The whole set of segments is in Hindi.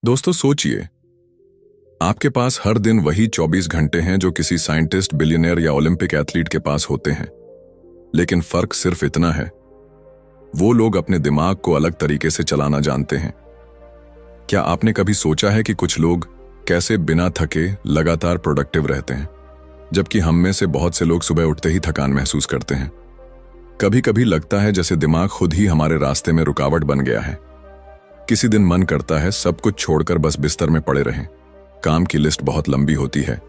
दोस्तों सोचिए, आपके पास हर दिन वही 24 घंटे हैं जो किसी साइंटिस्ट, बिलियनियर या ओलंपिक एथलीट के पास होते हैं। लेकिन फर्क सिर्फ इतना है, वो लोग अपने दिमाग को अलग तरीके से चलाना जानते हैं। क्या आपने कभी सोचा है कि कुछ लोग कैसे बिना थके लगातार प्रोडक्टिव रहते हैं, जबकि हम में से बहुत से लोग सुबह उठते ही थकान महसूस करते हैं। कभी कभी लगता है जैसे दिमाग खुद ही हमारे रास्ते में रुकावट बन गया है। किसी दिन मन करता है सब कुछ छोड़कर बस बिस्तर में पड़े रहें। काम की लिस्ट बहुत लंबी होती है,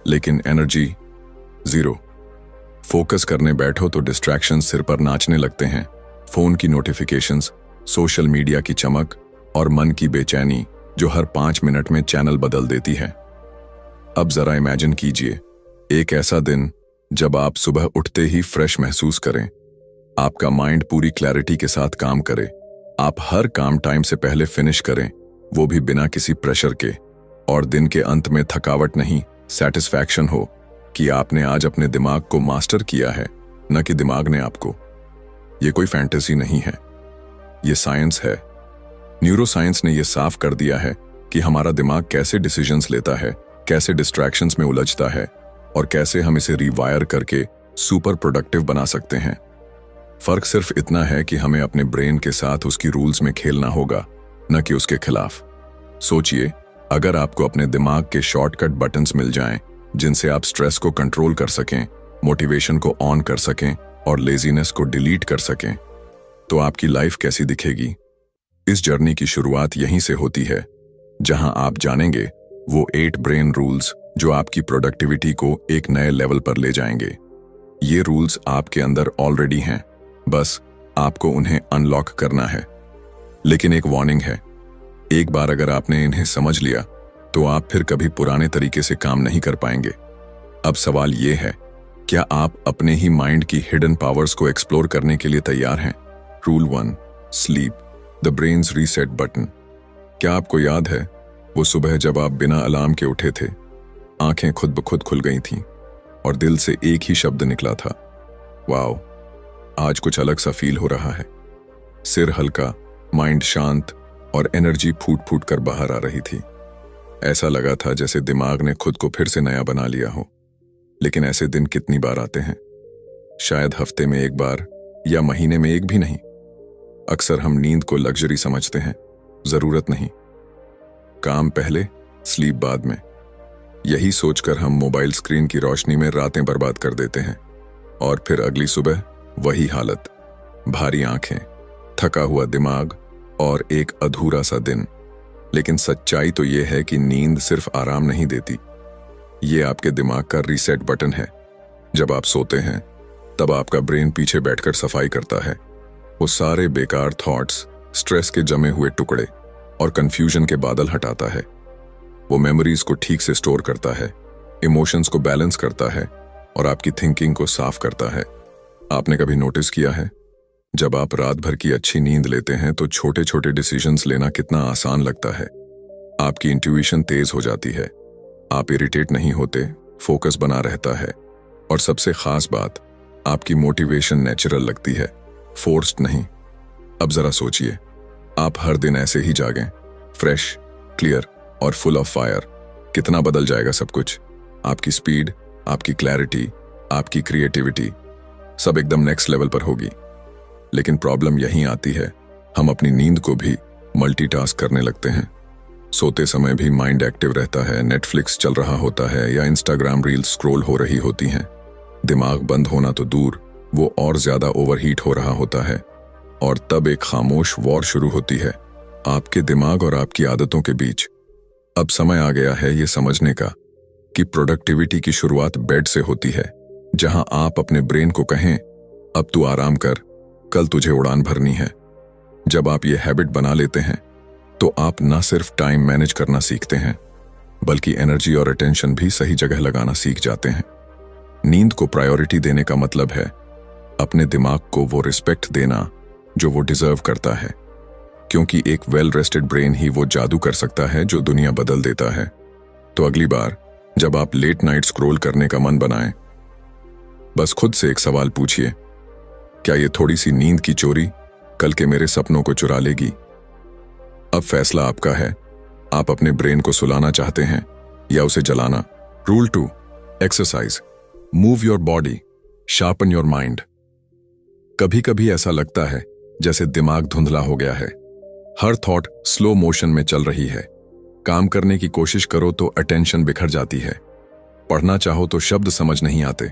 लेकिन एनर्जी जीरो। फोकस करने बैठो तो डिस्ट्रैक्शंस सिर पर नाचने लगते हैं। फोन की नोटिफिकेशंस, सोशल मीडिया की चमक और मन की बेचैनी जो हर 5 मिनट में चैनल बदल देती है। अब जरा इमेजिन कीजिए, एक ऐसा दिन जब आप सुबह उठते ही फ्रेश महसूस करें, आपका माइंड पूरी क्लैरिटी के साथ काम करे, आप हर काम टाइम से पहले फिनिश करें, वो भी बिना किसी प्रेशर के, और दिन के अंत में थकावट नहीं, सेटिस्फैक्शन हो कि आपने आज अपने दिमाग को मास्टर किया है, न कि दिमाग ने आपको। ये कोई फैंटेसी नहीं है, ये साइंस है। न्यूरोसाइंस ने यह साफ कर दिया है कि हमारा दिमाग कैसे डिसीजंस लेता है, कैसे डिस्ट्रैक्शंस में उलझता है और कैसे हम इसे रिवायर करके सुपर प्रोडक्टिव बना सकते हैं। फर्क सिर्फ इतना है कि हमें अपने ब्रेन के साथ उसकी रूल्स में खेलना होगा, न कि उसके खिलाफ। सोचिए, अगर आपको अपने दिमाग के शॉर्टकट बटन्स मिल जाएं, जिनसे आप स्ट्रेस को कंट्रोल कर सकें, मोटिवेशन को ऑन कर सकें और लेजीनेस को डिलीट कर सकें, तो आपकी लाइफ कैसी दिखेगी। इस जर्नी की शुरुआत यहीं से होती है, जहां आप जानेंगे वो 8 ब्रेन रूल्स जो आपकी प्रोडक्टिविटी को एक नए लेवल पर ले जाएंगे। ये रूल्स आपके अंदर ऑलरेडी हैं, बस आपको उन्हें अनलॉक करना है। लेकिन एक वार्निंग है, एक बार अगर आपने इन्हें समझ लिया तो आप फिर कभी पुराने तरीके से काम नहीं कर पाएंगे। अब सवाल ये है, क्या आप अपने ही माइंड की हिडन पावर्स को एक्सप्लोर करने के लिए तैयार हैं? Rule 1, sleep, the brains reset button. क्या आपको याद है वो सुबह जब आप बिना अलार्म के उठे थे, आंखें खुद ब खुद खुल गई थीं और दिल से एक ही शब्द निकला था, वाओ, आज कुछ अलग सा फील हो रहा है। सिर हल्का, माइंड शांत और एनर्जी फूट फूट कर बाहर आ रही थी। ऐसा लगा था जैसे दिमाग ने खुद को फिर से नया बना लिया हो। लेकिन ऐसे दिन कितनी बार आते हैं? शायद हफ्ते में एक बार या महीने में एक भी नहीं। अक्सर हम नींद को लग्जरी समझते हैं, जरूरत नहीं। काम पहले, स्लीप बाद में। यही सोचकर हम मोबाइल स्क्रीन की रोशनी में रातें बर्बाद कर देते हैं और फिर अगली सुबह वही हालत, भारी आंखें, थका हुआ दिमाग और एक अधूरा सा दिन। लेकिन सच्चाई तो यह है कि नींद सिर्फ आराम नहीं देती, ये आपके दिमाग का रीसेट बटन है। जब आप सोते हैं तब आपका ब्रेन पीछे बैठकर सफाई करता है। वो सारे बेकार थॉट्स, स्ट्रेस के जमे हुए टुकड़े और कंफ्यूजन के बादल हटाता है। वो मेमोरीज को ठीक से स्टोर करता है, इमोशंस को बैलेंस करता है और आपकी थिंकिंग को साफ करता है। आपने कभी नोटिस किया है, जब आप रात भर की अच्छी नींद लेते हैं तो छोटे छोटे डिसीजंस लेना कितना आसान लगता है। आपकी इंट्यूशन तेज हो जाती है, आप इरिटेट नहीं होते, फोकस बना रहता है और सबसे खास बात, आपकी मोटिवेशन नेचुरल लगती है, फोर्स्ड नहीं। अब जरा सोचिए, आप हर दिन ऐसे ही जागें, फ्रेश, क्लियर और फुल ऑफ फायर, कितना बदल जाएगा सब कुछ। आपकी स्पीड, आपकी क्लैरिटी, आपकी क्रिएटिविटी सब एकदम नेक्स्ट लेवल पर होगी। लेकिन प्रॉब्लम यहीं आती है, हम अपनी नींद को भी मल्टीटास्क करने लगते हैं। सोते समय भी माइंड एक्टिव रहता है, नेटफ्लिक्स चल रहा होता है या इंस्टाग्राम रील्स स्क्रॉल हो रही होती हैं। दिमाग बंद होना तो दूर, वो और ज्यादा ओवरहीट हो रहा होता है और तब एक खामोश वॉर शुरू होती है आपके दिमाग और आपकी आदतों के बीच। अब समय आ गया है ये समझने का कि प्रोडक्टिविटी की शुरुआत बेड से होती है, जहां आप अपने ब्रेन को कहें, अब तू आराम कर, कल तुझे उड़ान भरनी है। जब आप ये हैबिट बना लेते हैं तो आप न सिर्फ टाइम मैनेज करना सीखते हैं, बल्कि एनर्जी और अटेंशन भी सही जगह लगाना सीख जाते हैं। नींद को प्रायोरिटी देने का मतलब है अपने दिमाग को वो रिस्पेक्ट देना जो वो डिजर्व करता है, क्योंकि एक वेल रेस्टेड ब्रेन ही वो जादू कर सकता है जो दुनिया बदल देता है। तो अगली बार जब आप लेट नाइट स्क्रॉल करने का मन बनाएं, बस खुद से एक सवाल पूछिए, क्या ये थोड़ी सी नींद की चोरी कल के मेरे सपनों को चुरा लेगी? अब फैसला आपका है, आप अपने ब्रेन को सुलाना चाहते हैं या उसे जलाना? Rule 2, exercise. Move your body, sharpen your mind. कभी कभी ऐसा लगता है जैसे दिमाग धुंधला हो गया है। हर थॉट स्लो मोशन में चल रही है। काम करने की कोशिश करो तो अटेंशन बिखर जाती है। पढ़ना चाहो तो शब्द समझ नहीं आते,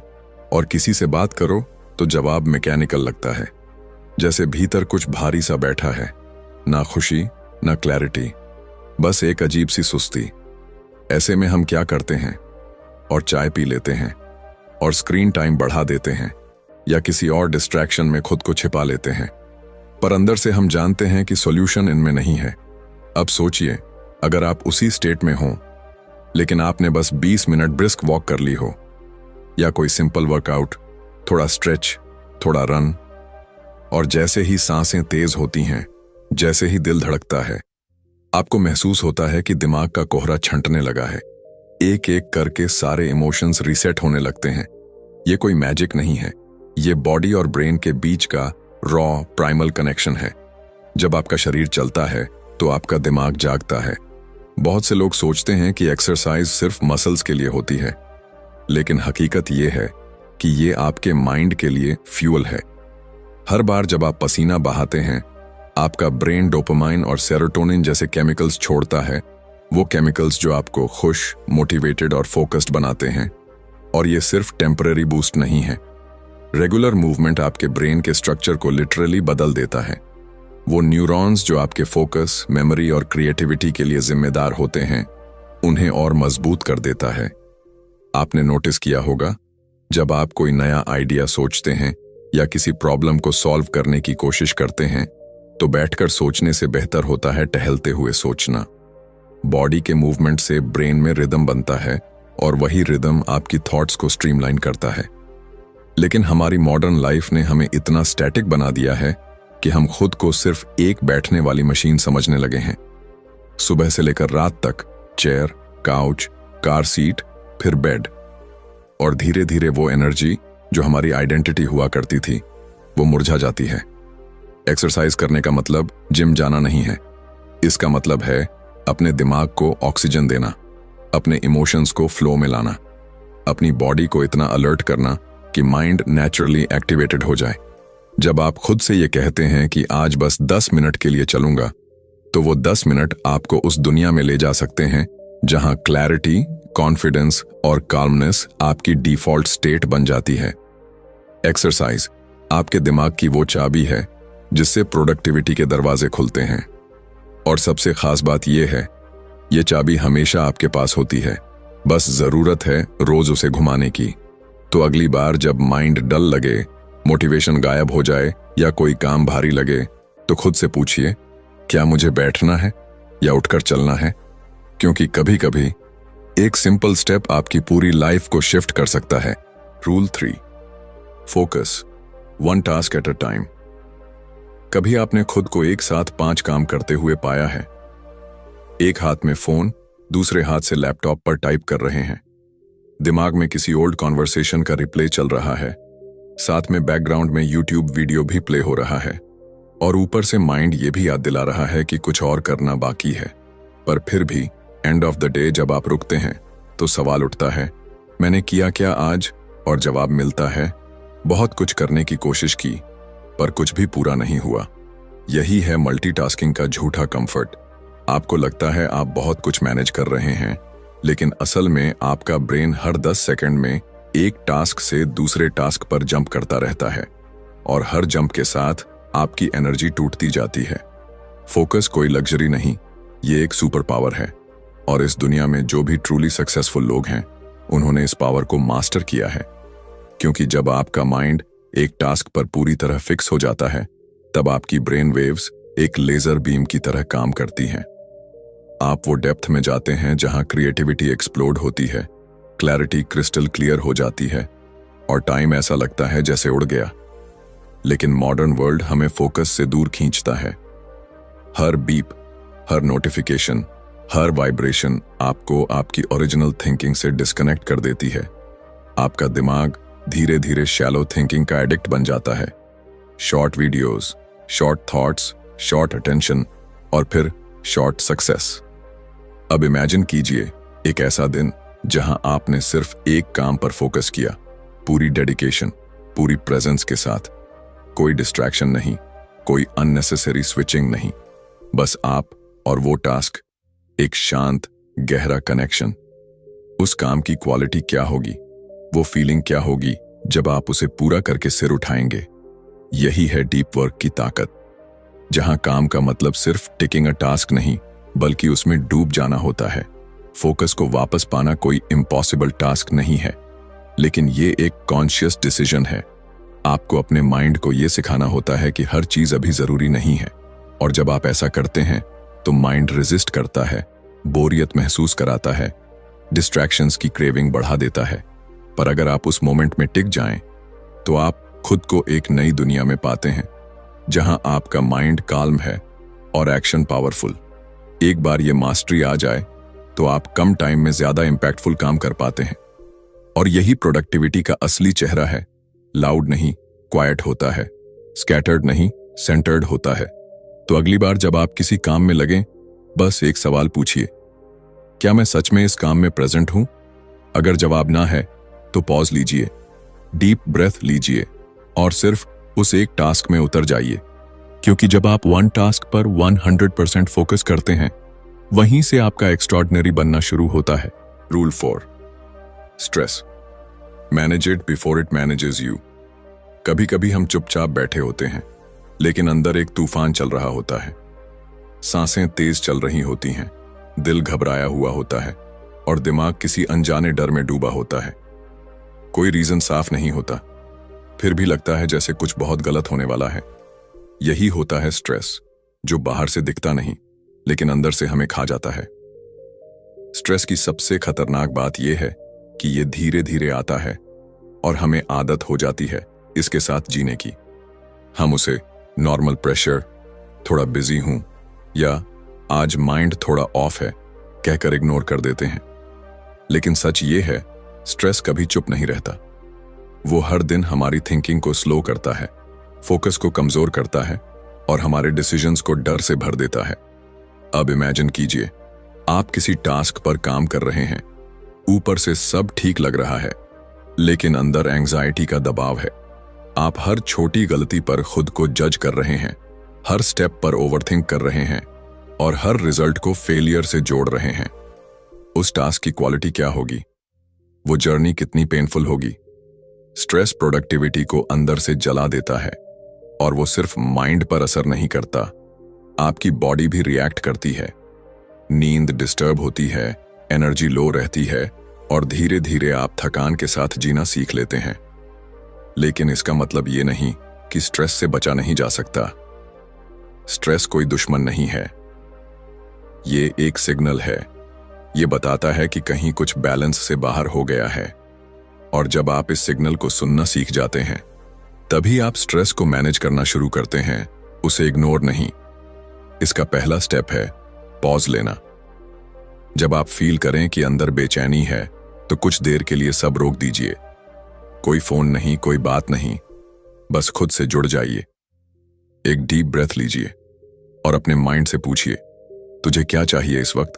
और किसी से बात करो तो जवाब मैकेनिकल लगता है, जैसे भीतर कुछ भारी सा बैठा है। ना खुशी, ना क्लैरिटी, बस एक अजीब सी सुस्ती। ऐसे में हम क्या करते हैं? और चाय पी लेते हैं, और स्क्रीन टाइम बढ़ा देते हैं, या किसी और डिस्ट्रैक्शन में खुद को छिपा लेते हैं। पर अंदर से हम जानते हैं कि सॉल्यूशन इनमें नहीं है। अब सोचिए, अगर आप उसी स्टेट में हों, लेकिन आपने बस 20 मिनट ब्रिस्क वॉक कर ली हो, या कोई सिंपल वर्कआउट, थोड़ा स्ट्रेच, थोड़ा रन, और जैसे ही सांसें तेज होती हैं, जैसे ही दिल धड़कता है, आपको महसूस होता है कि दिमाग का कोहरा छंटने लगा है। एक एक करके सारे इमोशंस रीसेट होने लगते हैं। ये कोई मैजिक नहीं है, ये बॉडी और ब्रेन के बीच का रॉ प्राइमल कनेक्शन है। जब आपका शरीर चलता है तो आपका दिमाग जागता है। बहुत से लोग सोचते हैं कि एक्सरसाइज सिर्फ मसल्स के लिए होती है, लेकिन हकीकत ये है कि ये आपके माइंड के लिए फ्यूल है। हर बार जब आप पसीना बहाते हैं, आपका ब्रेन डोपामाइन और सेरोटोनिन जैसे केमिकल्स छोड़ता है। वो केमिकल्स जो आपको खुश, मोटिवेटेड और फोकस्ड बनाते हैं। और ये सिर्फ टेम्पररी बूस्ट नहीं है। रेगुलर मूवमेंट आपके ब्रेन के स्ट्रक्चर को लिटरली बदल देता है। वो न्यूरॉन्स जो आपके फोकस, मेमोरी और क्रिएटिविटी के लिए जिम्मेदार होते हैं, उन्हें और मजबूत कर देता है। आपने नोटिस किया होगा, जब आप कोई नया आइडिया सोचते हैं या किसी प्रॉब्लम को सॉल्व करने की कोशिश करते हैं, तो बैठकर सोचने से बेहतर होता है टहलते हुए सोचना। बॉडी के मूवमेंट से ब्रेन में रिदम बनता है, और वही रिदम आपकी थॉट्स को स्ट्रीमलाइन करता है। लेकिन हमारी मॉडर्न लाइफ ने हमें इतना स्टैटिक बना दिया है कि हम खुद को सिर्फ एक बैठने वाली मशीन समझने लगे हैं। सुबह से लेकर रात तक चेयर, काउच, कार सीट, फिर बेड, और धीरे धीरे वो एनर्जी जो हमारी आइडेंटिटी हुआ करती थी, वो मुरझा जाती है। एक्सरसाइज करने का मतलब जिम जाना नहीं है। इसका मतलब है अपने दिमाग को ऑक्सीजन देना, अपने इमोशंस को फ्लो में लाना, अपनी बॉडी को इतना अलर्ट करना कि माइंड नेचुरली एक्टिवेटेड हो जाए। जब आप खुद से ये कहते हैं कि आज बस 10 मिनट के लिए चलूंगा, तो वो 10 मिनट आपको उस दुनिया में ले जा सकते हैं जहां क्लैरिटी, कॉन्फिडेंस और काल्मनेस आपकी डिफॉल्ट स्टेट बन जाती है। एक्सरसाइज आपके दिमाग की वो चाबी है जिससे प्रोडक्टिविटी के दरवाजे खुलते हैं। और सबसे खास बात यह है, ये चाबी हमेशा आपके पास होती है, बस जरूरत है रोज उसे घुमाने की। तो अगली बार जब माइंड डल लगे, मोटिवेशन गायब हो जाए या कोई काम भारी लगे, तो खुद से पूछिए, क्या मुझे बैठना है या उठकर चलना है? क्योंकि कभी कभी एक सिंपल स्टेप आपकी पूरी लाइफ को शिफ्ट कर सकता है। Rule 3, focus, 1 task at a time. कभी आपने खुद को एक साथ 5 काम करते हुए पाया है? एक हाथ में फोन, दूसरे हाथ से लैपटॉप पर टाइप कर रहे हैं, दिमाग में किसी ओल्ड कॉन्वर्सेशन का रिप्ले चल रहा है, साथ में बैकग्राउंड में यूट्यूब वीडियो भी प्ले हो रहा है, और ऊपर से माइंड ये भी याद दिला रहा है कि कुछ और करना बाकी है। पर फिर भी एंड ऑफ द डे जब आप रुकते हैं तो सवाल उठता है, मैंने किया क्या आज? और जवाब मिलता है, बहुत कुछ करने की कोशिश की पर कुछ भी पूरा नहीं हुआ। यही है मल्टीटास्किंग का झूठा कंफर्ट। आपको लगता है आप बहुत कुछ मैनेज कर रहे हैं, लेकिन असल में आपका ब्रेन हर 10 सेकंड में एक टास्क से दूसरे टास्क पर जंप करता रहता है, और हर जंप के साथ आपकी एनर्जी टूटती जाती है। फोकस कोई लग्जरी नहीं, ये एक सुपर पावर है, और इस दुनिया में जो भी ट्रूली सक्सेसफुल लोग हैं, उन्होंने इस पावर को मास्टर किया है। क्योंकि जब आपका माइंड एक टास्क पर पूरी तरह फिक्स हो जाता है, तब आपकी ब्रेन वेव्स एक लेजर बीम की तरह काम करती हैं। आप वो डेप्थ में जाते हैं जहां क्रिएटिविटी एक्सप्लोड होती है, क्लैरिटी क्रिस्टल क्लियर हो जाती है, और टाइम ऐसा लगता है जैसे उड़ गया। लेकिन मॉडर्न वर्ल्ड हमें फोकस से दूर खींचता है। हर बीप, हर नोटिफिकेशन, हर वाइब्रेशन आपको आपकी ओरिजिनल थिंकिंग से डिस्कनेक्ट कर देती है। आपका दिमाग धीरे धीरे शैलो थिंकिंग का एडिक्ट बन जाता है। Short videos, short thoughts, short attention, और फिर शॉर्ट सक्सेस। अब इमेजिन कीजिए एक ऐसा दिन जहां आपने सिर्फ एक काम पर फोकस किया, पूरी डेडिकेशन, पूरी प्रेजेंस के साथ। कोई डिस्ट्रैक्शन नहीं, कोई अननेसेसरी स्विचिंग नहीं, बस आप और वो टास्क, एक शांत गहरा कनेक्शन। उस काम की क्वालिटी क्या होगी, वो फीलिंग क्या होगी जब आप उसे पूरा करके सिर उठाएंगे। यही है डीप वर्क की ताकत, जहां काम का मतलब सिर्फ टिकिंग अ टास्क नहीं, बल्कि उसमें डूब जाना होता है। फोकस को वापस पाना कोई इम्पॉसिबल टास्क नहीं है, लेकिन ये एक कॉन्शियस डिसीजन है। आपको अपने माइंड को ये सिखाना होता है कि हर चीज अभी जरूरी नहीं है, और जब आप ऐसा करते हैं तो माइंड रेजिस्ट करता है, बोरियत महसूस कराता है, डिस्ट्रैक्शंस की क्रेविंग बढ़ा देता है। पर अगर आप उस मोमेंट में टिक जाएं, तो आप खुद को एक नई दुनिया में पाते हैं, जहां आपका माइंड काल्म है और एक्शन पावरफुल। एक बार ये मास्टरी आ जाए तो आप कम टाइम में ज्यादा इंपैक्टफुल काम कर पाते हैं। और यही प्रोडक्टिविटी का असली चेहरा है। लाउड नहीं, क्वाइट होता है, स्कैटर्ड नहीं, सेंटर्ड होता है। तो अगली बार जब आप किसी काम में लगें, बस एक सवाल पूछिए, क्या मैं सच में इस काम में प्रेजेंट हूं? अगर जवाब ना है तो पॉज लीजिए, डीप ब्रेथ लीजिए और सिर्फ उस एक टास्क में उतर जाइए। क्योंकि जब आप वन टास्क पर 100% फोकस करते हैं, वहीं से आपका एक्स्ट्रॉर्डिनरी बनना शुरू होता है। Rule 4, stress manage it before it manages you. कभी कभी हम चुपचाप बैठे होते हैं, लेकिन अंदर एक तूफान चल रहा होता है। सांसें तेज चल रही होती हैं, दिल घबराया हुआ होता है और दिमाग किसी अनजाने डर में डूबा होता है। कोई रीजन साफ नहीं होता, फिर भी लगता है जैसे कुछ बहुत गलत होने वाला है। यही होता है स्ट्रेस, जो बाहर से दिखता नहीं, लेकिन अंदर से हमें खा जाता है। स्ट्रेस की सबसे खतरनाक बात यह है कि यह धीरे धीरे आता है और हमें आदत हो जाती है इसके साथ जीने की। हम उसे नॉर्मल प्रेशर, थोड़ा बिजी हूं या आज माइंड थोड़ा ऑफ है कहकर इग्नोर कर देते हैं। लेकिन सच ये है, स्ट्रेस कभी चुप नहीं रहता। वो हर दिन हमारी थिंकिंग को स्लो करता है, फोकस को कमजोर करता है और हमारे डिसीजंस को डर से भर देता है। अब इमेजिन कीजिए, आप किसी टास्क पर काम कर रहे हैं, ऊपर से सब ठीक लग रहा है, लेकिन अंदर एंग्जाइटी का दबाव है। आप हर छोटी गलती पर खुद को जज कर रहे हैं, हर स्टेप पर ओवरथिंक कर रहे हैं और हर रिजल्ट को फेलियर से जोड़ रहे हैं। उस टास्क की क्वालिटी क्या होगी? वो जर्नी कितनी पेनफुल होगी? स्ट्रेस प्रोडक्टिविटी को अंदर से जला देता है, और वो सिर्फ माइंड पर असर नहीं करता, आपकी बॉडी भी रिएक्ट करती है। नींद डिस्टर्ब होती है, एनर्जी लो रहती है और धीरे धीरे आप थकान के साथ जीना सीख लेते हैं। लेकिन इसका मतलब ये नहीं कि स्ट्रेस से बचा नहीं जा सकता। स्ट्रेस कोई दुश्मन नहीं है, ये एक सिग्नल है। ये बताता है कि कहीं कुछ बैलेंस से बाहर हो गया है, और जब आप इस सिग्नल को सुनना सीख जाते हैं, तभी आप स्ट्रेस को मैनेज करना शुरू करते हैं, उसे इग्नोर नहीं। इसका पहला स्टेप है पॉज लेना। जब आप फील करें कि अंदर बेचैनी है, तो कुछ देर के लिए सब रोक दीजिए। कोई फोन नहीं, कोई बात नहीं, बस खुद से जुड़ जाइए। एक डीप ब्रेथ लीजिए और अपने माइंड से पूछिए, तुझे क्या चाहिए इस वक्त?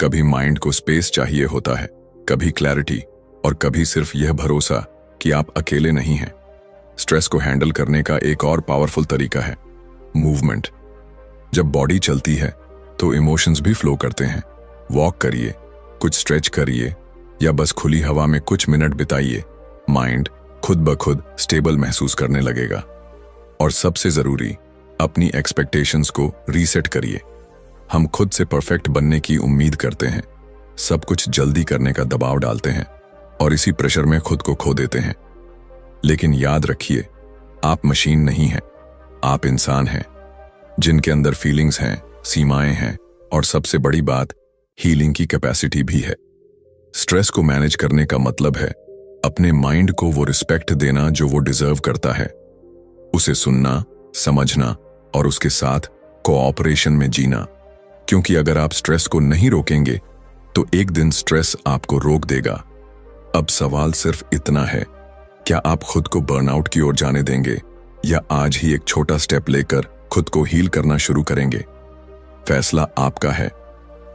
कभी माइंड को स्पेस चाहिए होता है, कभी क्लैरिटी, और कभी सिर्फ यह भरोसा कि आप अकेले नहीं हैं। स्ट्रेस को हैंडल करने का एक और पावरफुल तरीका है मूवमेंट। जब बॉडी चलती है तो इमोशंस भी फ्लो करते हैं। वॉक करिए, कुछ स्ट्रेच करिए या बस खुली हवा में कुछ मिनट बिताइए। माइंड खुद ब खुद स्टेबल महसूस करने लगेगा। और सबसे जरूरी, अपनी एक्सपेक्टेशंस को रीसेट करिए। हम खुद से परफेक्ट बनने की उम्मीद करते हैं, सब कुछ जल्दी करने का दबाव डालते हैं और इसी प्रेशर में खुद को खो देते हैं। लेकिन याद रखिए, आप मशीन नहीं हैं, आप इंसान हैं, जिनके अंदर फीलिंग्स हैं, सीमाएं हैं और सबसे बड़ी बात, हीलिंग की कैपेसिटी भी है। स्ट्रेस को मैनेज करने का मतलब है अपने माइंड को वो रिस्पेक्ट देना जो वो डिजर्व करता है, उसे सुनना, समझना और उसके साथ कोऑपरेशन में जीना। क्योंकि अगर आप स्ट्रेस को नहीं रोकेंगे तो एक दिन स्ट्रेस आपको रोक देगा। अब सवाल सिर्फ इतना है, क्या आप खुद को बर्नआउट की ओर जाने देंगे या आज ही एक छोटा स्टेप लेकर खुद को हील करना शुरू करेंगे? फैसला आपका है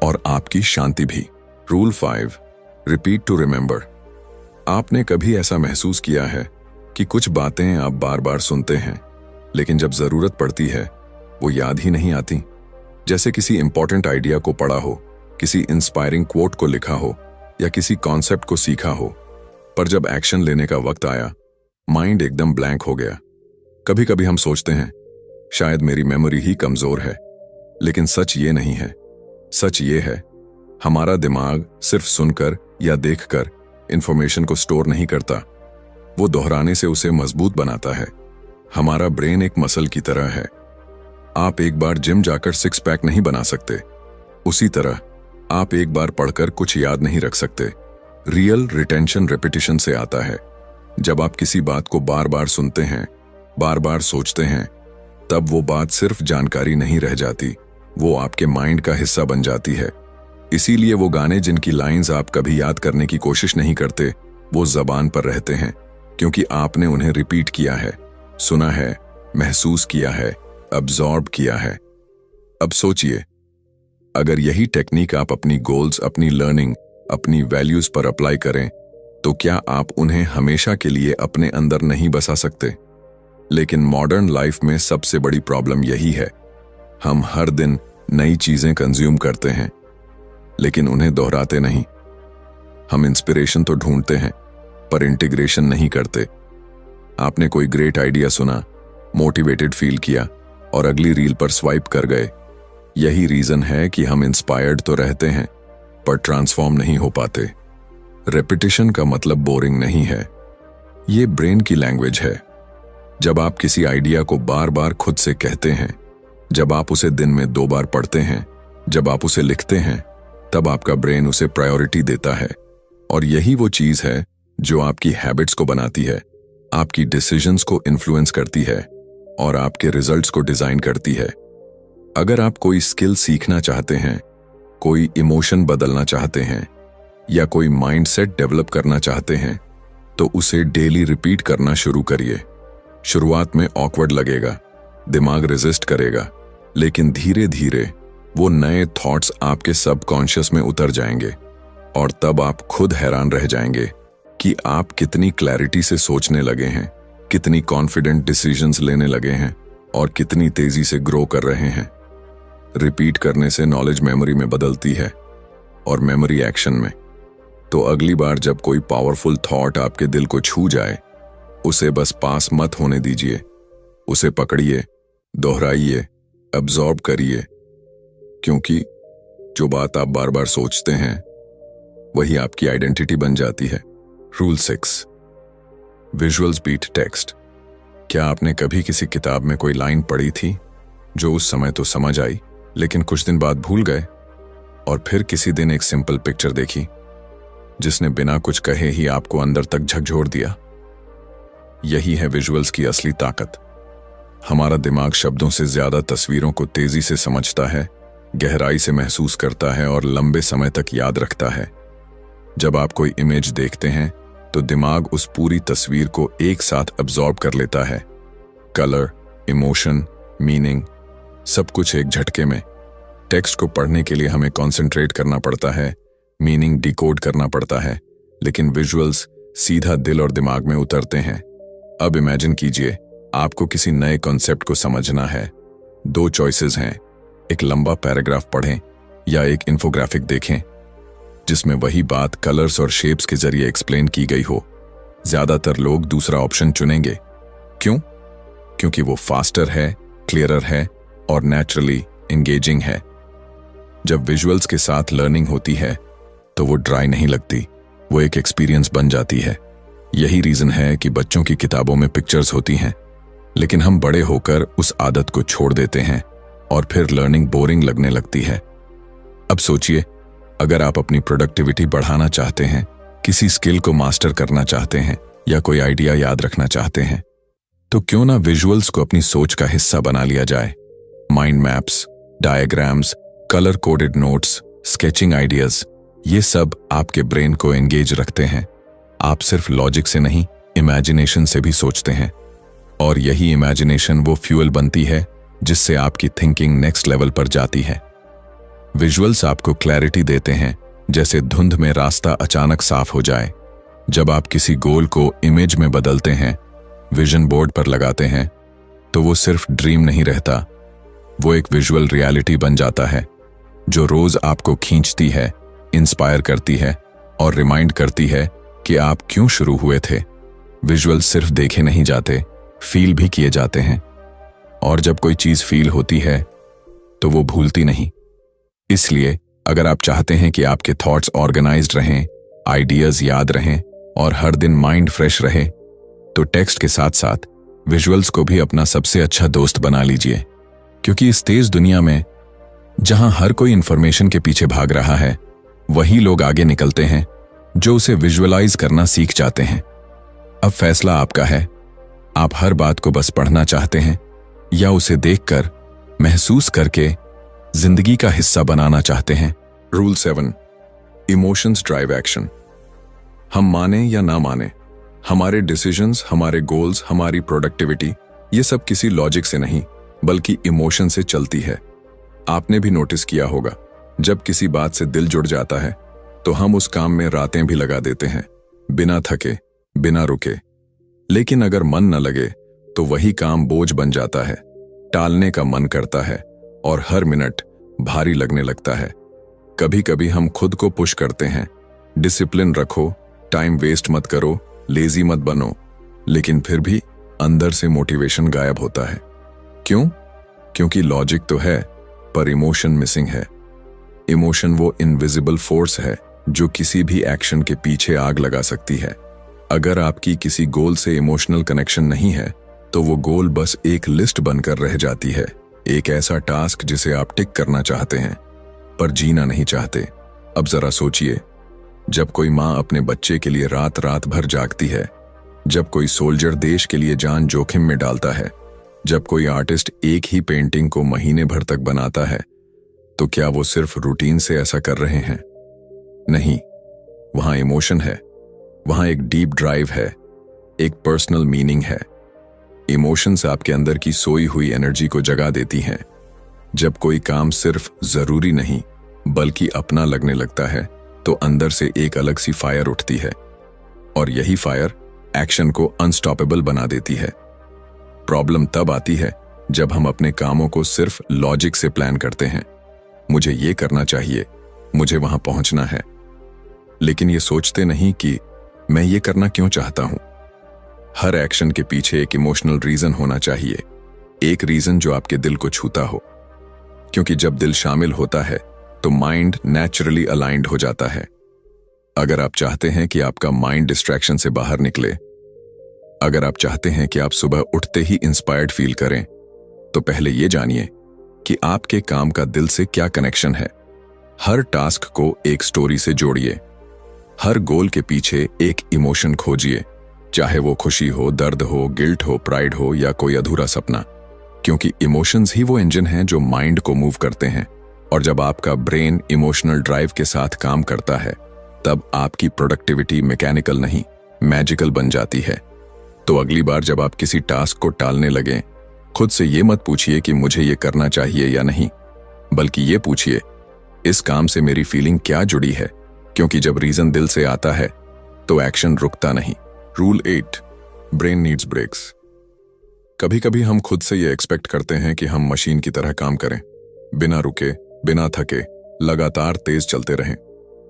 और आपकी शांति भी। Rule 5, repeat to remember. आपने कभी ऐसा महसूस किया है कि कुछ बातें आप बार बार सुनते हैं, लेकिन जब जरूरत पड़ती है वो याद ही नहीं आती? जैसे किसी इंपॉर्टेंट आइडिया को पढ़ा हो, किसी इंस्पायरिंग कोट को लिखा हो या किसी कॉन्सेप्ट को सीखा हो, पर जब एक्शन लेने का वक्त आया, माइंड एकदम ब्लैंक हो गया। कभी कभी हम सोचते हैं शायद मेरी मेमोरी ही कमजोर है, लेकिन सच ये नहीं है। सच ये है, हमारा दिमाग सिर्फ सुनकर या देखकर इंफॉर्मेशन को स्टोर नहीं करता, वो दोहराने से उसे मजबूत बनाता है। हमारा ब्रेन एक मसल की तरह है। आप एक बार जिम जाकर 6 पैक नहीं बना सकते, उसी तरह आप एक बार पढ़कर कुछ याद नहीं रख सकते। रियल रिटेंशन रेपिटेशन से आता है। जब आप किसी बात को बार बार सुनते हैं, बार बार सोचते हैं, तब वो बात सिर्फ जानकारी नहीं रह जाती, वो आपके माइंड का हिस्सा बन जाती है। इसीलिए वो गाने जिनकी लाइंस आप कभी याद करने की कोशिश नहीं करते, वो जबान पर रहते हैं, क्योंकि आपने उन्हें रिपीट किया है, सुना है, महसूस किया है, अब्सॉर्ब किया है। अब सोचिए, अगर यही टेक्निक आप अपनी गोल्स, अपनी लर्निंग, अपनी वैल्यूज पर अप्लाई करें, तो क्या आप उन्हें हमेशा के लिए अपने अंदर नहीं बसा सकते? लेकिन मॉडर्न लाइफ में सबसे बड़ी प्रॉब्लम यही है, हम हर दिन नई चीजें कंज्यूम करते हैं, लेकिन उन्हें दोहराते नहीं। हम इंस्पिरेशन तो ढूंढते हैं, पर इंटीग्रेशन नहीं करते। आपने कोई ग्रेट आइडिया सुना, मोटिवेटेड फील किया और अगली रील पर स्वाइप कर गए। यही रीजन है कि हम इंस्पायर्ड तो रहते हैं, पर ट्रांसफॉर्म नहीं हो पाते। रेपिटेशन का मतलब बोरिंग नहीं है, ये ब्रेन की लैंग्वेज है। जब आप किसी आइडिया को बार बार खुद से कहते हैं, जब आप उसे दिन में 2 बार पढ़ते हैं, जब आप उसे लिखते हैं, तब आपका ब्रेन उसे प्रायोरिटी देता है। और यही वो चीज है जो आपकी हैबिट्स को बनाती है, आपकी डिसीजंस को इन्फ्लुएंस करती है और आपके रिजल्ट्स को डिजाइन करती है। अगर आप कोई स्किल सीखना चाहते हैं, कोई इमोशन बदलना चाहते हैं या कोई माइंडसेट डेवलप करना चाहते हैं, तो उसे डेली रिपीट करना शुरू करिए। शुरुआत में ऑकवर्ड लगेगा, दिमाग रेजिस्ट करेगा, लेकिन धीरे धीरे वो नए थॉट्स आपके सबकॉन्शियस में उतर जाएंगे और तब आप खुद हैरान रह जाएंगे कि आप कितनी क्लैरिटी से सोचने लगे हैं, कितनी कॉन्फिडेंट डिसीजंस लेने लगे हैं और कितनी तेजी से ग्रो कर रहे हैं। रिपीट करने से नॉलेज मेमोरी में बदलती है और मेमोरी एक्शन में। तो अगली बार जब कोई पावरफुल थॉट आपके दिल को छू जाए, उसे बस पास मत होने दीजिए, उसे पकड़िए, दोहराइए, अब्सॉर्ब करिए, क्योंकि जो बात आप बार बार सोचते हैं वही आपकी आइडेंटिटी बन जाती है। Rule 6, visuals beat text. क्या आपने कभी किसी किताब में कोई लाइन पढ़ी थी जो उस समय तो समझ आई, लेकिन कुछ दिन बाद भूल गए, और फिर किसी दिन एक सिंपल पिक्चर देखी जिसने बिना कुछ कहे ही आपको अंदर तक झकझोर दिया? यही है विजुअल्स की असली ताकत। हमारा दिमाग शब्दों से ज्यादा तस्वीरों को तेजी से समझता है, गहराई से महसूस करता है और लंबे समय तक याद रखता है। जब आप कोई इमेज देखते हैं तो दिमाग उस पूरी तस्वीर को एक साथ अब्सॉर्ब कर लेता है। कलर, इमोशन, मीनिंग, सब कुछ एक झटके में। टेक्स्ट को पढ़ने के लिए हमें कंसंट्रेट करना पड़ता है, मीनिंग डिकोड करना पड़ता है, लेकिन विजुअल्स सीधा दिल और दिमाग में उतरते हैं। अब इमेजिन कीजिए, आपको किसी नए कॉन्सेप्ट को समझना है। 2 चॉइसेस हैं, एक लंबा पैराग्राफ पढ़ें या एक इन्फोग्राफिक देखें जिसमें वही बात कलर्स और शेप्स के जरिए एक्सप्लेन की गई हो। ज्यादातर लोग दूसरा ऑप्शन चुनेंगे। क्यों? क्योंकि वो फास्टर है, क्लियरर है और नेचुरली एंगेजिंग है। जब विजुअल्स के साथ लर्निंग होती है तो वो ड्राई नहीं लगती, वो एक एक्सपीरियंस बन जाती है। यही रीजन है कि बच्चों की किताबों में पिक्चर्स होती हैं, लेकिन हम बड़े होकर उस आदत को छोड़ देते हैं और फिर लर्निंग बोरिंग लगने लगती है। अब सोचिए, अगर आप अपनी प्रोडक्टिविटी बढ़ाना चाहते हैं, किसी स्किल को मास्टर करना चाहते हैं या कोई आइडिया याद रखना चाहते हैं, तो क्यों ना विजुअल्स को अपनी सोच का हिस्सा बना लिया जाए। Mind maps, diagrams, colour coded notes, sketching ideas, ये सब आपके ब्रेन को एंगेज रखते हैं। आप सिर्फ लॉजिक से नहीं, इमेजिनेशन से भी सोचते हैं, और यही इमेजिनेशन वो फ्यूल बनती है जिससे आपकी थिंकिंग नेक्स्ट लेवल पर जाती है। विजुअल्स आपको क्लैरिटी देते हैं, जैसे धुंध में रास्ता अचानक साफ हो जाए। जब आप किसी गोल को इमेज में बदलते हैं, विजन बोर्ड पर लगाते हैं, तो वो सिर्फ ड्रीम नहीं रहता, वो एक विजुअल रियलिटी बन जाता है जो रोज आपको खींचती है, इंस्पायर करती है और रिमाइंड करती है कि आप क्यों शुरू हुए थे। विजुअल सिर्फ देखे नहीं जाते, फील भी किए जाते हैं, और जब कोई चीज फील होती है तो वो भूलती नहीं। इसलिए अगर आप चाहते हैं कि आपके थॉट्स ऑर्गेनाइज्ड रहें, आइडियाज याद रहें और हर दिन माइंड फ्रेश रहे, तो टेक्स्ट के साथ साथ विजुअल्स को भी अपना सबसे अच्छा दोस्त बना लीजिए। क्योंकि इस तेज दुनिया में जहां हर कोई इंफॉर्मेशन के पीछे भाग रहा है, वही लोग आगे निकलते हैं जो उसे विजुअलाइज करना सीख जाते हैं। अब फैसला आपका है, आप हर बात को बस पढ़ना चाहते हैं या उसे देखकर, महसूस करके जिंदगी का हिस्सा बनाना चाहते हैं। Rule 7, emotions drive action. हम माने या ना माने, हमारे डिसीजंस, हमारे गोल्स, हमारी प्रोडक्टिविटी, ये सब किसी लॉजिक से नहीं बल्कि इमोशन से चलती है। आपने भी नोटिस किया होगा, जब किसी बात से दिल जुड़ जाता है तो हम उस काम में रातें भी लगा देते हैं, बिना थके, बिना रुके। लेकिन अगर मन न लगे तो वही काम बोझ बन जाता है, टालने का मन करता है और हर मिनट भारी लगने लगता है। कभी कभी हम खुद को पुश करते हैं, डिसिप्लिन रखो, टाइम वेस्ट मत करो, लेजी मत बनो, लेकिन फिर भी अंदर से मोटिवेशन गायब होता है। क्यों? क्योंकि लॉजिक तो है पर इमोशन मिसिंग है। इमोशन वो इनविजिबल फोर्स है जो किसी भी एक्शन के पीछे आग लगा सकती है। अगर आपकी किसी गोल से इमोशनल कनेक्शन नहीं है तो वो गोल बस एक लिस्ट बनकर रह जाती है, एक ऐसा टास्क जिसे आप टिक करना चाहते हैं पर जीना नहीं चाहते। अब जरा सोचिए, जब कोई माँ अपने बच्चे के लिए रात रात भर जागती है, जब कोई सोल्जर देश के लिए जान जोखिम में डालता है, जब कोई आर्टिस्ट एक ही पेंटिंग को महीने भर तक बनाता है, तो क्या वो सिर्फ रूटीन से ऐसा कर रहे हैं? नहीं, वहां इमोशन है, वहां एक डीप ड्राइव है, एक पर्सनल मीनिंग है। इमोशंस आपके अंदर की सोई हुई एनर्जी को जगा देती हैं। जब कोई काम सिर्फ जरूरी नहीं बल्कि अपना लगने लगता है तो अंदर से एक अलग सी फायर उठती है, और यही फायर एक्शन को अनस्टॉपेबल बना देती है। प्रॉब्लम तब आती है जब हम अपने कामों को सिर्फ लॉजिक से प्लान करते हैं, मुझे ये करना चाहिए, मुझे वहां पहुंचना है, लेकिन ये सोचते नहीं कि मैं ये करना क्यों चाहता हूं। हर एक्शन के पीछे एक इमोशनल रीजन होना चाहिए, एक रीजन जो आपके दिल को छूता हो, क्योंकि जब दिल शामिल होता है तो माइंड नेचुरली अलाइंड हो जाता है। अगर आप चाहते हैं कि आपका माइंड डिस्ट्रैक्शन से बाहर निकले, अगर आप चाहते हैं कि आप सुबह उठते ही इंस्पायर्ड फील करें, तो पहले ये जानिए कि आपके काम का दिल से क्या कनेक्शन है। हर टास्क को एक स्टोरी से जोड़िए, हर गोल के पीछे एक इमोशन खोजिए, चाहे वो खुशी हो, दर्द हो, गिल्ट हो, प्राइड हो या कोई अधूरा सपना, क्योंकि इमोशंस ही वो इंजन हैं जो माइंड को मूव करते हैं। और जब आपका ब्रेन इमोशनल ड्राइव के साथ काम करता है, तब आपकी प्रोडक्टिविटी मैकेनिकल नहीं, मैजिकल बन जाती है। तो अगली बार जब आप किसी टास्क को टालने लगें, खुद से ये मत पूछिए कि मुझे ये करना चाहिए या नहीं, बल्कि ये पूछिए, इस काम से मेरी फीलिंग क्या जुड़ी है, क्योंकि जब रीजन दिल से आता है तो एक्शन रुकता नहीं। Rule 8, brain needs breaks. कभी कभी हम खुद से ये एक्सपेक्ट करते हैं कि हम मशीन की तरह काम करें, बिना रुके, बिना थके, लगातार तेज चलते रहें,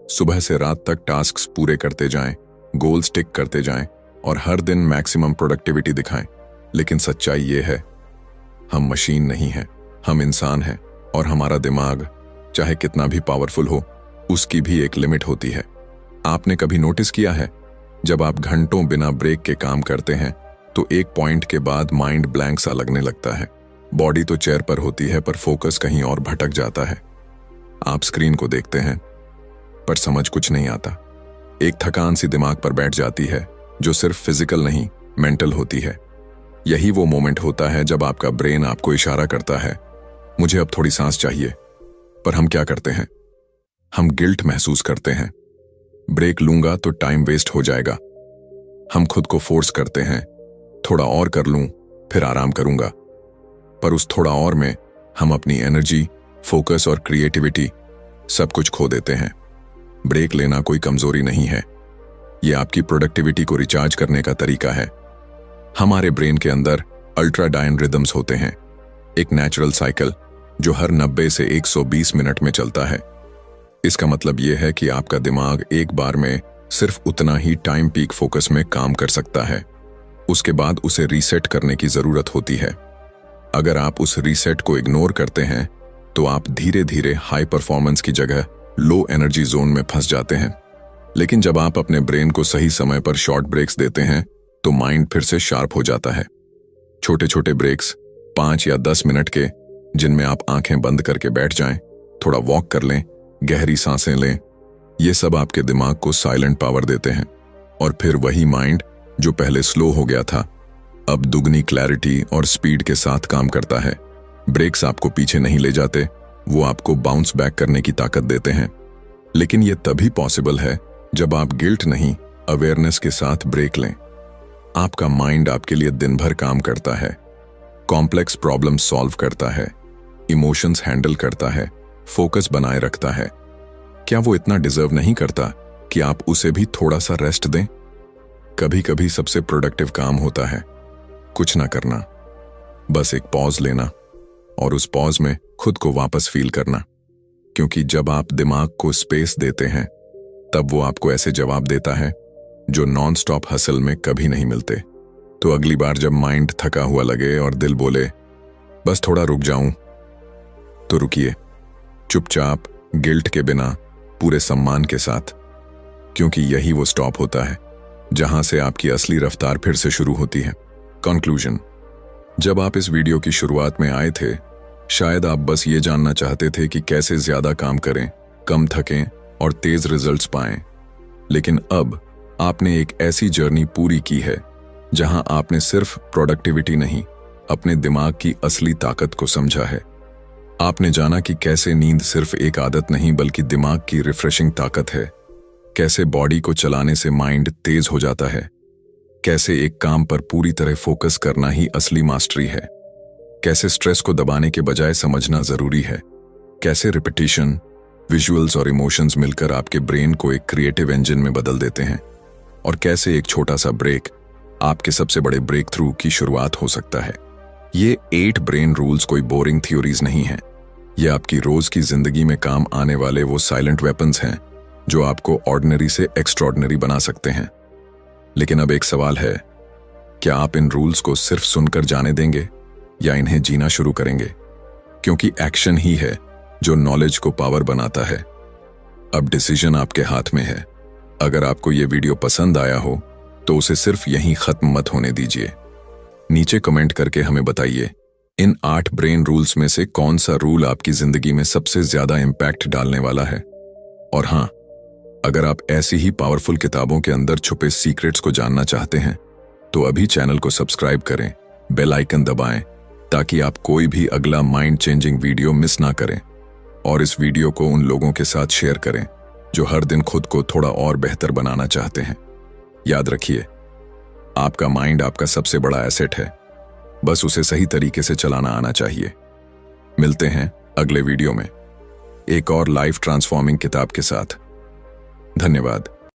सुबह से रात तक टास्क्स पूरे करते जाएं, गोल्स टिक करते जाएं और हर दिन मैक्सिमम प्रोडक्टिविटी दिखाएं। लेकिन सच्चाई ये है, हम मशीन नहीं हैं, हम इंसान हैं, और हमारा दिमाग चाहे कितना भी पावरफुल हो, उसकी भी एक लिमिट होती है। आपने कभी नोटिस किया है, जब आप घंटों बिना ब्रेक के काम करते हैं तो एक पॉइंट के बाद माइंड ब्लैंक सा लगने लगता है। बॉडी तो चेयर पर होती है पर फोकस कहीं और भटक जाता है। आप स्क्रीन को देखते हैं पर समझ कुछ नहीं आता। एक थकान सी दिमाग पर बैठ जाती है जो सिर्फ फिजिकल नहीं, मेंटल होती है। यही वो मोमेंट होता है जब आपका ब्रेन आपको इशारा करता है, मुझे अब थोड़ी सांस चाहिए। पर हम क्या करते हैं? हम गिल्ट महसूस करते हैं, ब्रेक लूंगा तो टाइम वेस्ट हो जाएगा। हम खुद को फोर्स करते हैं, थोड़ा और कर लूं फिर आराम करूंगा। पर उस थोड़ा और में हम अपनी एनर्जी, फोकस और क्रिएटिविटी सब कुछ खो देते हैं। ब्रेक लेना कोई कमजोरी नहीं है, ये आपकी प्रोडक्टिविटी को रिचार्ज करने का तरीका है। हमारे ब्रेन के अंदर अल्ट्राडाइन रिदम्स होते हैं, एक नेचुरल साइकिल जो हर 90 से 120 मिनट में चलता है। इसका मतलब यह है कि आपका दिमाग एक बार में सिर्फ उतना ही टाइम पीक फोकस में काम कर सकता है, उसके बाद उसे रीसेट करने की जरूरत होती है। अगर आप उस रीसेट को इग्नोर करते हैं तो आप धीरे धीरे हाई परफॉर्मेंस की जगह लो एनर्जी जोन में फंस जाते हैं। लेकिन जब आप अपने ब्रेन को सही समय पर शॉर्ट ब्रेक्स देते हैं तो माइंड फिर से शार्प हो जाता है। छोटे छोटे ब्रेक्स 5 या 10 मिनट के, जिनमें आप आंखें बंद करके बैठ जाएं, थोड़ा वॉक कर लें, गहरी सांसें लें, ये सब आपके दिमाग को साइलेंट पावर देते हैं। और फिर वही माइंड जो पहले स्लो हो गया था अब दुगनी क्लैरिटी और स्पीड के साथ काम करता है। ब्रेक्स आपको पीछे नहीं ले जाते, वो आपको बाउंस बैक करने की ताकत देते हैं। लेकिन ये तभी पॉसिबल है जब आप गिल्ट नहीं, अवेयरनेस के साथ ब्रेक लें। आपका माइंड आपके लिए दिन भर काम करता है, कॉम्प्लेक्स प्रॉब्लम सॉल्व करता है, इमोशंस हैंडल करता है, फोकस बनाए रखता है। क्या वो इतना डिजर्व नहीं करता कि आप उसे भी थोड़ा सा रेस्ट दें? कभी कभी सबसे प्रोडक्टिव काम होता है कुछ ना करना, बस एक पॉज लेना और उस पॉज में खुद को वापस फील करना। क्योंकि जब आप दिमाग को स्पेस देते हैं तब वो आपको ऐसे जवाब देता है जो नॉन स्टॉप हसल में कभी नहीं मिलते। तो अगली बार जब माइंड थका हुआ लगे और दिल बोले बस थोड़ा रुक जाऊं, तो रुकिए, चुपचाप, गिल्ट के बिना, पूरे सम्मान के साथ। क्योंकि यही वो स्टॉप होता है जहां से आपकी असली रफ्तार फिर से शुरू होती है। कंक्लूजन: जब आप इस वीडियो की शुरुआत में आए थे, शायद आप बस ये जानना चाहते थे कि कैसे ज्यादा काम करें, कम थकें और तेज रिजल्ट्स पाएं। लेकिन अब आपने एक ऐसी जर्नी पूरी की है जहां आपने सिर्फ प्रोडक्टिविटी नहीं, अपने दिमाग की असली ताकत को समझा है। आपने जाना कि कैसे नींद सिर्फ एक आदत नहीं बल्कि दिमाग की रिफ्रेशिंग ताकत है, कैसे बॉडी को चलाने से माइंड तेज हो जाता है, कैसे एक काम पर पूरी तरह फोकस करना ही असली मास्टरी है, कैसे स्ट्रेस को दबाने के बजाय समझना जरूरी है, कैसे रिपीटिशन, विजुअल्स और इमोशंस मिलकर आपके ब्रेन को एक क्रिएटिव इंजन में बदल देते हैं, और कैसे एक छोटा सा ब्रेक आपके सबसे बड़े ब्रेक थ्रू की शुरुआत हो सकता है। ये 8 ब्रेन रूल्स कोई बोरिंग थ्योरीज नहीं है, ये आपकी रोज की जिंदगी में काम आने वाले वो साइलेंट वेपन्स हैं जो आपको ऑर्डिनरी से एक्स्ट्रॉर्डिनरी बना सकते हैं। लेकिन अब एक सवाल है, क्या आप इन रूल्स को सिर्फ सुनकर जाने देंगे या इन्हें जीना शुरू करेंगे? क्योंकि एक्शन ही है जो नॉलेज को पावर बनाता है। अब डिसीजन आपके हाथ में है। अगर आपको ये वीडियो पसंद आया हो तो उसे सिर्फ यहीं खत्म मत होने दीजिए। नीचे कमेंट करके हमें बताइए इन 8 ब्रेन रूल्स में से कौन सा रूल आपकी जिंदगी में सबसे ज्यादा इंपैक्ट डालने वाला है। और हाँ, अगर आप ऐसी ही पावरफुल किताबों के अंदर छुपे सीक्रेट्स को जानना चाहते हैं तो अभी चैनल को सब्सक्राइब करें, बेल आइकन दबाएं ताकि आप कोई भी अगला माइंड चेंजिंग वीडियो मिस ना करें। और इस वीडियो को उन लोगों के साथ शेयर करें जो हर दिन खुद को थोड़ा और बेहतर बनाना चाहते हैं। याद रखिए, आपका माइंड आपका सबसे बड़ा एसेट है, बस उसे सही तरीके से चलाना आना चाहिए। मिलते हैं अगले वीडियो में एक और लाइफ ट्रांसफॉर्मिंग किताब के साथ। धन्यवाद।